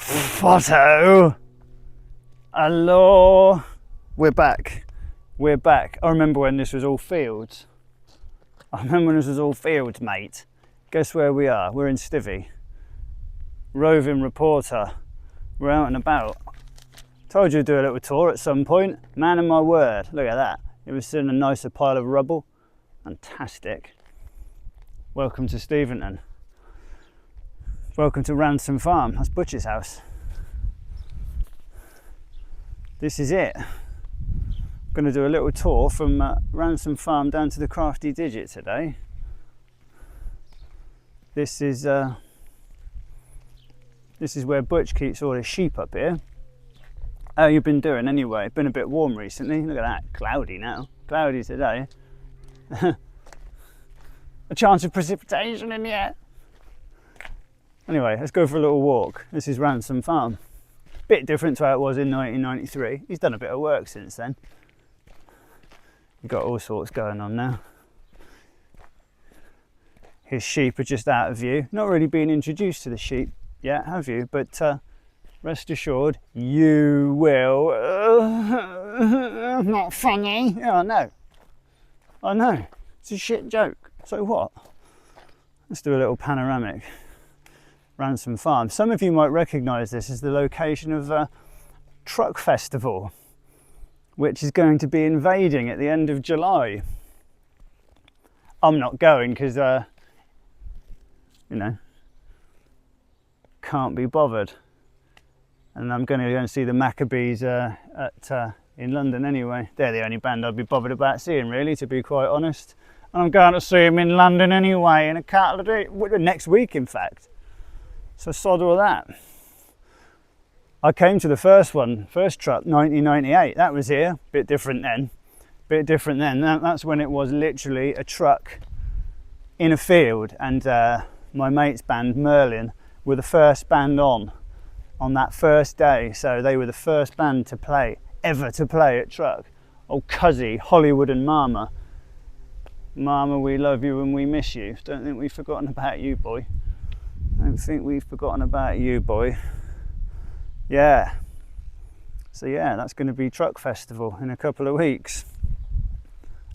Photo. Hello. We're back. We're back. I remember when this was all fields. Mate. Guess where we are? We're in Stivvy. Roving reporter. We're out and about. Told you to do a little tour at some point. Man of my word. Look at that. It was in a nicer pile of rubble. Fantastic. Welcome to Steventon. Welcome to Ransom Farm. That's Butcher's house. This is it. I'm going to do a little tour from Ransom Farm down to the Crafty Digit today. This is where Butch keeps all his sheep up here. How you been doing anyway? It's been a bit warm recently. Look at that, cloudy now. Cloudy today. A chance of precipitation in the air. Anyway, let's go for a little walk. This is Ransom Farm. Bit different to how it was in 1993. He's done a bit of work since then. We've got all sorts going on now. His sheep are just out of view. Not really been introduced to the sheep yet, have you? But rest assured, you will. Not funny. Oh, no. I know. It's a shit joke. So what? Let's do a little panoramic. Ransom Farm. Some of you might recognise this as the location of a truck festival, which is going to be invading at the end of July. I'm not going because, you know, can't be bothered. And I'm going to go and see the Maccabees in London anyway. They're the only band I'd be bothered about seeing, really, to be quite honest. And I'm going to see them in London anyway in a couple of days, next week in fact. So sod all that. I came to the first truck, 1998. That was here. Bit different then. That's when it was literally a truck in a field, and my mate's band Merlin were the first band on that first day. So they were the first band to play at truck. Oh, Cuzzy, Hollywood and Mama. Mama, we love you and we miss you. Don't think we've forgotten about you, boy. Yeah. So yeah, that's going to be Truck Festival in a couple of weeks.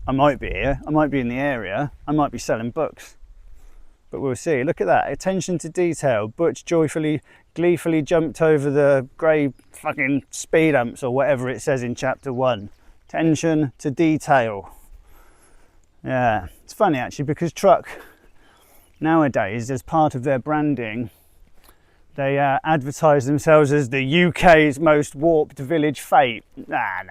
I might be here. I might be in the area. I might be selling books. But we'll see. Look at that. Attention to detail. Butch gleefully jumped over the grey fucking speed humps or whatever it says in chapter 1. Attention to detail. Yeah. It's funny actually because Truck nowadays, as part of their branding, they advertise themselves as the UK's most warped village fate. Nah.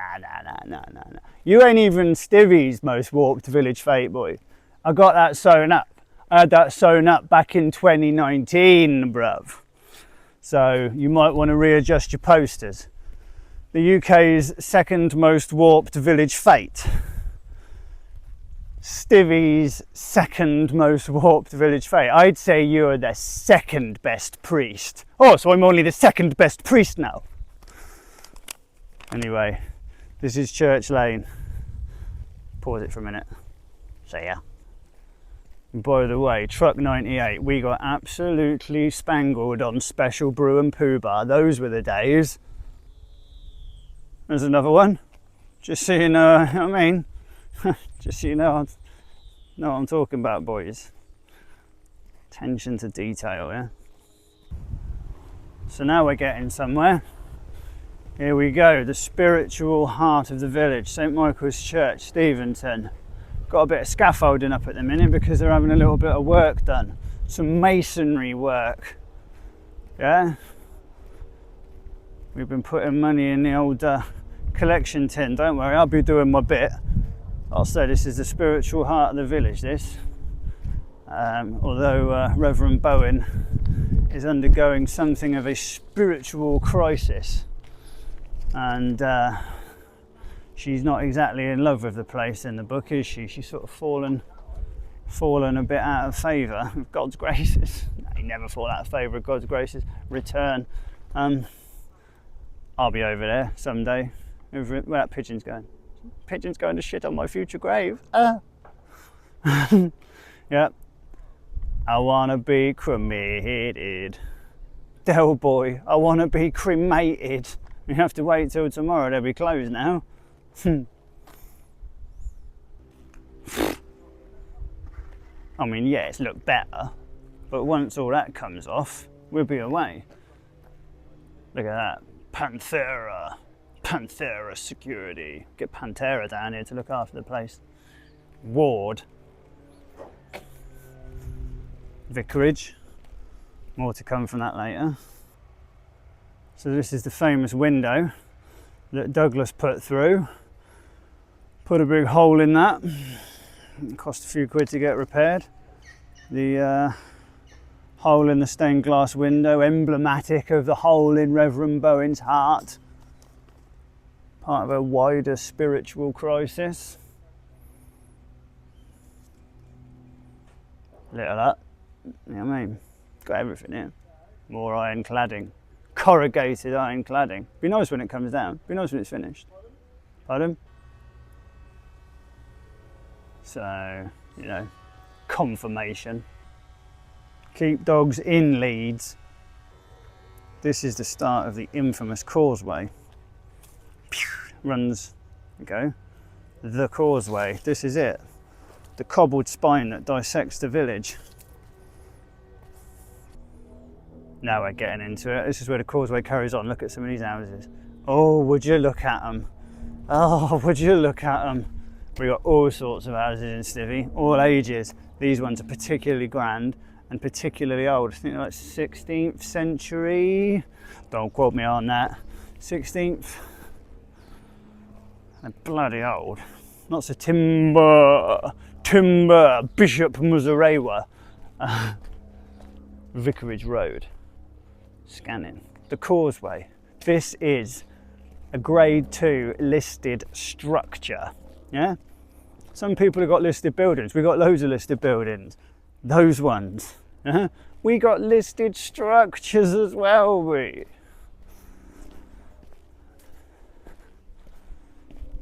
You ain't even Stivvy's most warped village fate, boy. I got that sewn up. I had that sewn up back in 2019, bruv. So you might want to readjust your posters. The UK's second most warped village fate. Stivvy's second most warped village fate. I'd say you're the second best priest. Oh, so I'm only the second best priest now. Anyway, this is Church Lane. Pause it for a minute. See ya. By the way, Truck 98, we got absolutely spangled on Special Brew and Poo Bar. Those were the days. There's another one. Just so you know what I mean. Just so you know what I'm talking about, boys. Attention to detail, yeah? So now we're getting somewhere. Here we go, the spiritual heart of the village, St Michael's Church, Steventon. Got a bit of scaffolding up at the minute because they're having a little bit of work done. Some masonry work, yeah? We've been putting money in the old collection tin, don't worry, I'll be doing my bit. I'll say this is the spiritual heart of the village, this. Although Reverend Bowen is undergoing something of a spiritual crisis. And she's not exactly in love with the place in the book, is she? She's sort of fallen a bit out of favour with God's graces. No, you never fall out of favour with God's graces. Return. I'll be over there someday. Where that pigeon's going. Pigeon's going to shit on my future grave. Yep. I wanna be cremated. Del Boy. I want to be cremated. We have to wait till tomorrow. They'll be closed now. I mean, yeah, it's looked better, but once all that comes off, we'll be away. Look at that. Panthera. Panthera security. Get Pantera down here to look after the place. Ward. Vicarage. More to come from that later. So this is the famous window that Douglas put through. Put a big hole in that. It cost a few quid to get repaired. The hole in the stained glass window, emblematic of the hole in Reverend Bowen's heart. Part of a wider spiritual crisis. Look at that. You know what I mean? Got everything here. More iron cladding. Corrugated iron cladding. Be nice when it comes down. Be nice when it's finished. Pardon? So, you know, confirmation. Keep dogs in Leeds. This is the start of the infamous Causeway. Runs, there we go, the Causeway. This is it. The cobbled spine that dissects the village. Now we're getting into it. This is where the Causeway carries on. Look at some of these houses. Oh, would you look at them? Oh, would you look at them? We've got all sorts of houses in Stivvy, all ages. These ones are particularly grand and particularly old. I think they're like 16th century. Don't quote me on that. 16th. They're bloody old. Lots of timber. Bishop Muzarewa. Vicarage Road. Scanning. The Causeway. This is a grade 2 listed structure. Yeah? Some people have got listed buildings. We've got loads of listed buildings. Those ones. We got listed structures as well, we.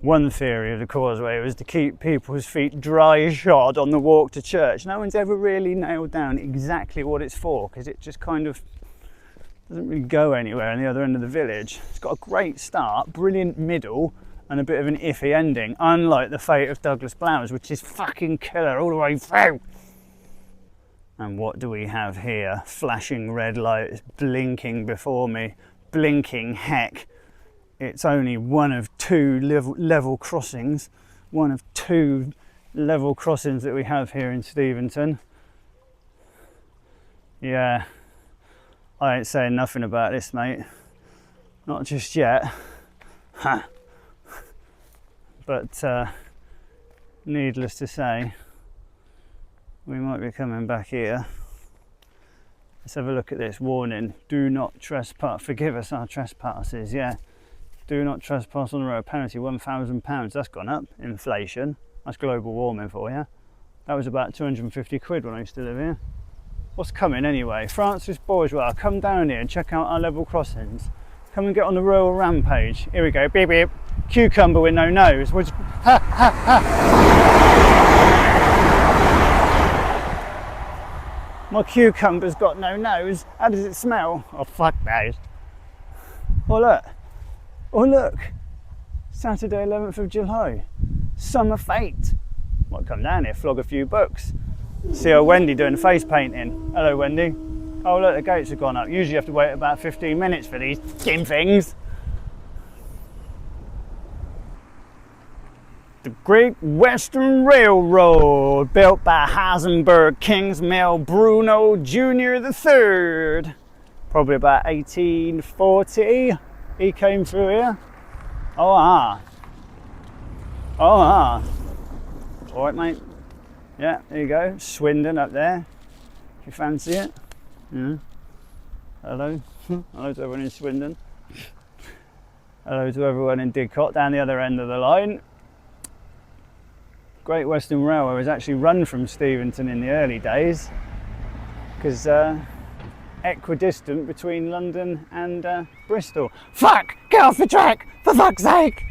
One theory of the Causeway was to keep people's feet dry shod on the walk to church. No one's ever really nailed down exactly what it's for, because it just kind of doesn't really go anywhere on the other end of the village. It's got a great start, brilliant middle, and a bit of an iffy ending, unlike the fate of Douglas Blowers, which is fucking killer all the way through. And what do we have here? Flashing red lights, blinking before me. Blinking heck. It's only one of two level crossings. One of two level crossings that we have here in Steventon. Yeah, I ain't saying nothing about this, mate. Not just yet. Ha. But needless to say, we might be coming back here. Let's have a look at this. Warning, do not trespass. Forgive us our trespasses, yeah. Do not trespass on the road. Penalty £1,000. That's gone up. Inflation. That's global warming for you. That was about 250 quid when I used to live here. What's coming anyway? Francis Bourgeois, come down here and check out our level crossings. Come and get on the royal rampage. Here we go. Beep beep. Cucumber with no nose. Which, ha ha ha. My cucumber's got no nose. How does it smell? Oh fuck those. Oh look. Oh look. Saturday 11th of July. Summer fete. Might come down here, flog a few books. See old Wendy doing face painting. Hello Wendy. Oh look, the gates have gone up. Usually you have to wait about 15 minutes for these damn things. The Great Western Railroad, built by Heisenberg Kingsmill Bruno Jr. III. Probably about 1840 he came through here. Oh ah. Oh ah. Alright mate. Yeah, there you go. Swindon up there. If you fancy it. Yeah. Hello. Hello to everyone in Swindon. Hello to everyone in Didcot down the other end of the line. Great Western Railway was actually run from Steventon in the early days because equidistant between London and Bristol. Fuck! Get off the track! For fuck's sake!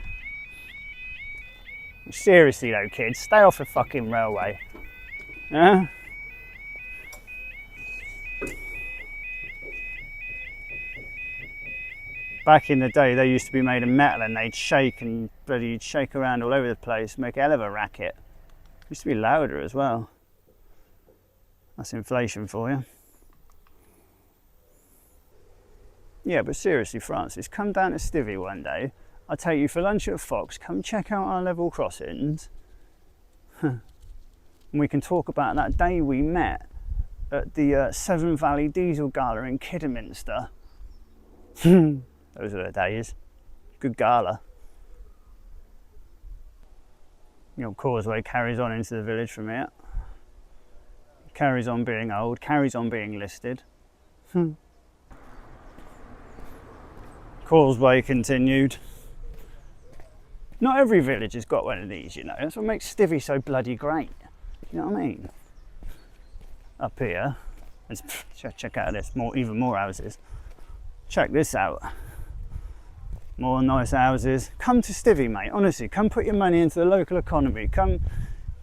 Seriously though kids, stay off the fucking railway. Yeah? Back in the day, they used to be made of metal and they'd shake and bloody shake around all over the place, make a hell of a racket. Used to be louder as well. That's inflation for you. Yeah, but seriously, Francis, come down to Stivvy one day. I'll take you for lunch at Fox. Come check out our level crossings. And we can talk about that day we met at the Severn Valley Diesel Gala in Kidderminster. Those are the days. Good gala. You know, Causeway carries on into the village from here. Carries on being old, carries on being listed. Causeway continued. Not every village has got one of these, you know. That's what makes Stivvy so bloody great. You know what I mean? Up here, let's check out this, even more houses. Check this out. More nice houses. Come to Stivvy, mate. Honestly, come put your money into the local economy. Come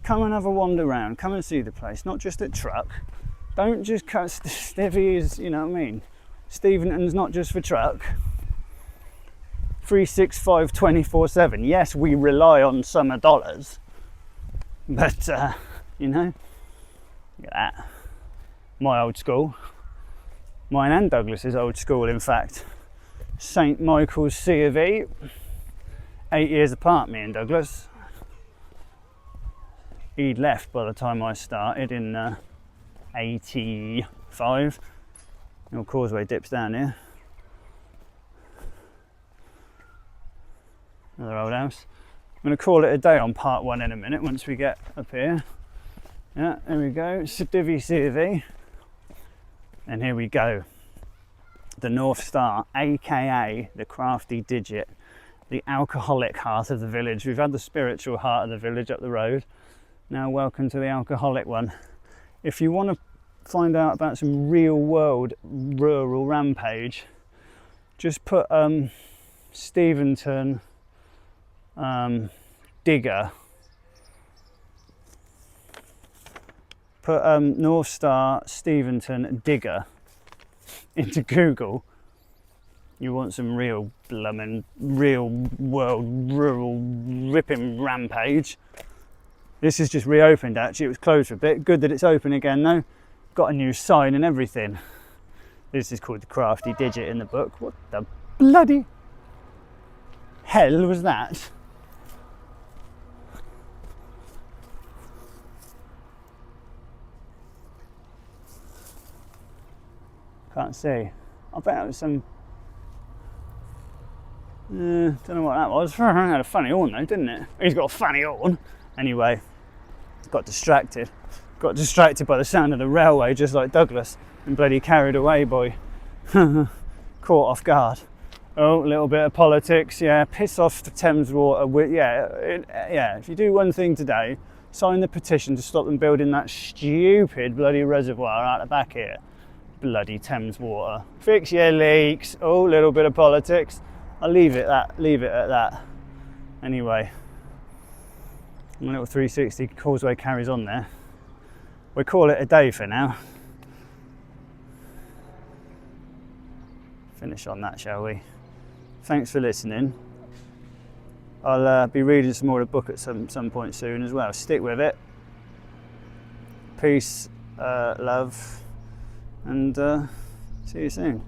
and have a wander around. Come and see the place, not just at truck. Don't just cut Stivvy is, you know what I mean? Steventon's not just for truck. 365 24/7. Yes, we rely on summer dollars, but you know, look at that. My old school, mine and Douglas's old school, in fact. St Michael's C of E. 8 years apart, me and Douglas. He'd left by the time I started in 85. Your Causeway dips down here. Another old house. I'm going to call it a day on part 1 in a minute once we get up here. Yeah, there we go. Stivvy C of E. And here we go. The North Star, aka the Crafty Digit, the alcoholic heart of the village. We've had the spiritual heart of the village up the road. Now welcome to the alcoholic one. If you want to find out about some real world rural rampage, just put Steventon digger, put North Star Steventon digger into Google. You want some real blummin' real world rural ripping rampage. This is just reopened actually, it was closed for a bit. Good that it's open again though. Got a new sign and everything. This is called the Crafty Digit in the book. What the bloody hell was that? Can't see. I bet it was some... don't know what that was. It had a funny horn though, didn't it? He's got a funny horn. Anyway, got distracted. Got distracted by the sound of the railway, just like Douglas, and bloody carried away by... caught off guard. Oh, a little bit of politics, yeah. Piss off the Thames Water. Yeah, if you do one thing today, sign the petition to stop them building that stupid bloody reservoir out the back here. Bloody Thames Water. Fix your leaks. Oh, a little bit of politics. I'll leave it at that. Anyway, my little 360 Causeway carries on there. We'll call it a day for now. Finish on that, shall we? Thanks for listening. I'll be reading some more of the book at some point soon as well. Stick with it. Peace, love, and see you soon.